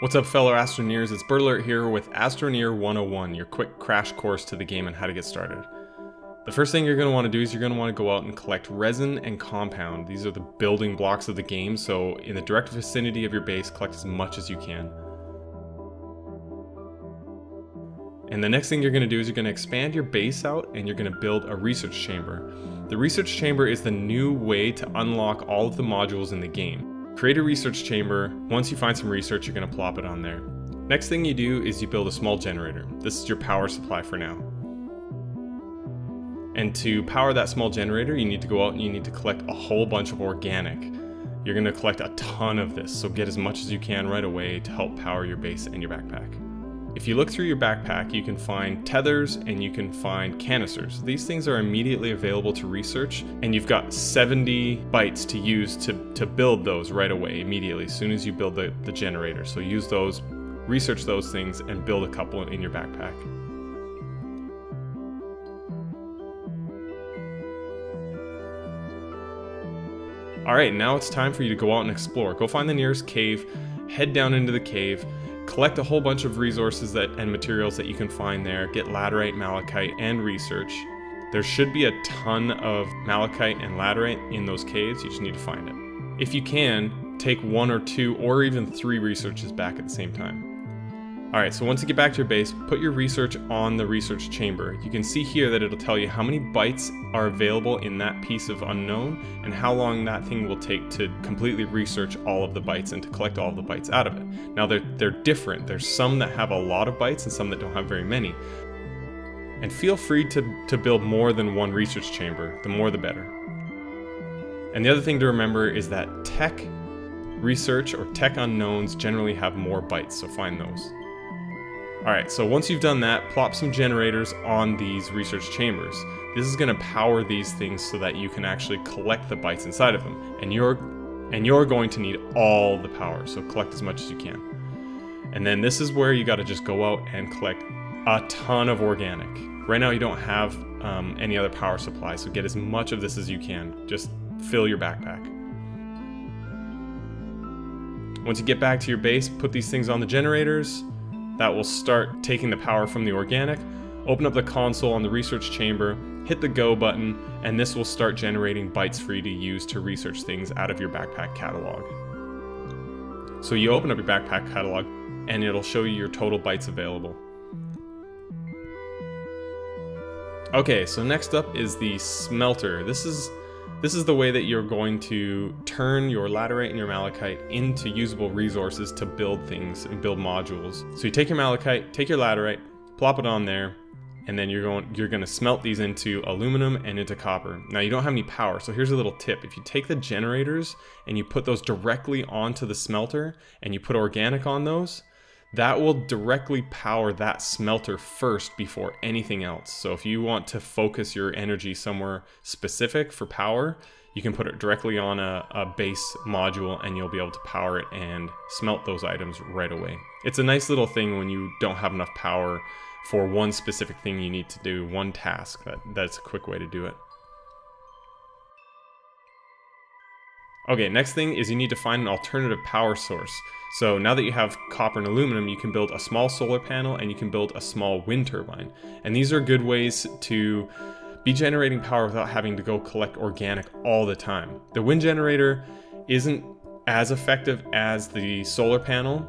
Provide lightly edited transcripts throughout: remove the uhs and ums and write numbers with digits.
What's up, fellow Astroneers? It's Birdalert here with Astroneer 101, your quick crash course to the game and how to get started. The first thing you're going to want to do is you're going to want to go out and collect resin and compound. These are the building blocks of the game, so in the direct vicinity of your base, collect as much as you can. And the next thing you're going to do is you're going to expand your base out and you're going to build a research chamber. The research chamber is the new way to unlock all of the modules in the game. Create a research chamber. Once you find some research, you're going to plop it on there. Next thing you do is you build a small generator. This is your power supply for now. And to power that small generator, you need to go out and you need to collect a whole bunch of organic. You're going to collect a ton of this, so get as much as you can right away to help power your base and your backpack. If you look through your backpack, you can find tethers and you can find canisters. These things are immediately available to research, and you've got 70 bytes to use to build those right away, immediately, as soon as you build the generator. So use those, research those things, and build a couple in your backpack. Alright, now it's time for you to go out and explore. Go find the nearest cave, head down into the cave, collect a whole bunch of resources and materials that you can find there. Get laterite, malachite, and research. There should be a ton of malachite and laterite in those caves. You just need to find it. If you can, take 1 or 2 or even 3 researches back at the same time. Alright, so once you get back to your base, put your research on the research chamber. You can see here that it'll tell you how many bytes are available in that piece of unknown and how long that thing will take to completely research all of the bytes and to collect all of the bytes out of it. Now they're different. There's some that have a lot of bytes and some that don't have very many. And feel free to build more than 1 research chamber. The more the better. And the other thing to remember is that tech research or tech unknowns generally have more bytes, so find those. Alright, so once you've done that, plop some generators on these research chambers. This is going to power these things so that you can actually collect the bytes inside of them. And you're going to need all the power, so collect as much as you can. And then this is where you got to just go out and collect a ton of organic. Right now you don't have any other power supply, so get as much of this as you can. Just fill your backpack. Once you get back to your base, put these things on the generators. That will start taking the power from the organic. Open up the console on the research chamber, hit the go button, and this will start generating bytes for you to use to research things out of your backpack catalog. So you open up your backpack catalog, and it'll show you your total bytes available. Okay, so next up is the smelter. This is the way that you're going to turn your laterite and your malachite into usable resources to build things and build modules. So you take your malachite, take your laterite, plop it on there, and then you're going to smelt these into aluminum and into copper. Now you don't have any power, so here's a little tip. If you take the generators and you put those directly onto the smelter and you put organic on those, that will directly power that smelter first before anything else. So if you want to focus your energy somewhere specific for power, you can put it directly on a base module and you'll be able to power it and smelt those items right away. It's a nice little thing when you don't have enough power for one specific thing you need to do, one task. That's a quick way to do it. Okay, next thing is you need to find an alternative power source. So now that you have copper and aluminum, you can build a small solar panel and you can build a small wind turbine. And these are good ways to be generating power without having to go collect organic all the time. The wind generator isn't as effective as the solar panel,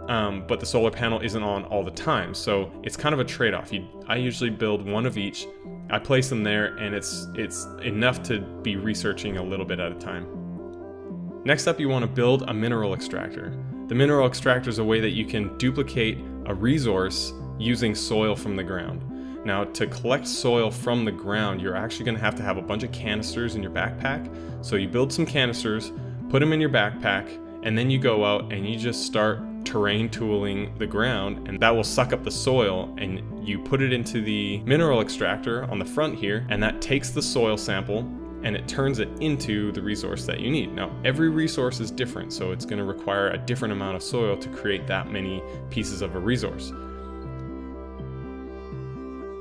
but the solar panel isn't on all the time. So it's kind of a trade-off. I usually build one of each. I place them there and it's enough to be researching a little bit at a time. Next up, you want to build a mineral extractor. The mineral extractor is a way that you can duplicate a resource using soil from the ground. Now, to collect soil from the ground, you're actually going to have a bunch of canisters in your backpack. So you build some canisters, put them in your backpack, and then you go out and you just start terrain tooling the ground, and that will suck up the soil, and you put it into the mineral extractor on the front here, and that takes the soil sample and it turns it into the resource that you need. Now, every resource is different, so it's going to require a different amount of soil to create that many pieces of a resource.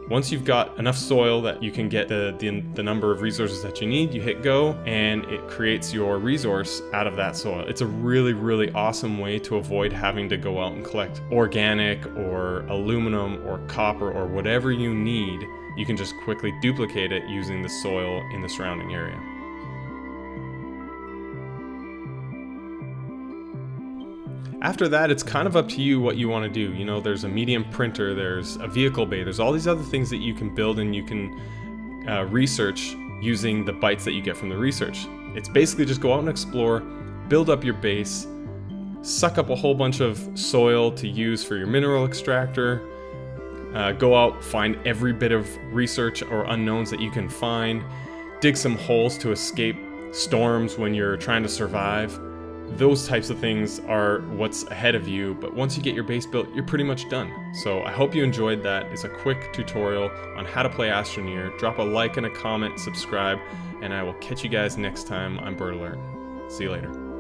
Once you've got enough soil that you can get the number of resources that you need, you hit go and it creates your resource out of that soil. It's a really, really awesome way to avoid having to go out and collect organic or aluminum or copper or whatever you need. You can just quickly duplicate it using the soil in the surrounding area. After that, it's kind of up to you what you want to do. You know, there's a medium printer, there's a vehicle bay, there's all these other things that you can build and you can research using the bytes that you get from the research. It's basically just go out and explore, build up your base, suck up a whole bunch of soil to use for your mineral extractor, go out, find every bit of research or unknowns that you can find, dig some holes to escape storms when you're trying to survive. Those types of things are what's ahead of you, but once you get your base built, you're pretty much done. So I hope you enjoyed that. It's a quick tutorial on how to play Astroneer. Drop a like and a comment, subscribe, and I will catch you guys next time. I'm Birdalert. See you later.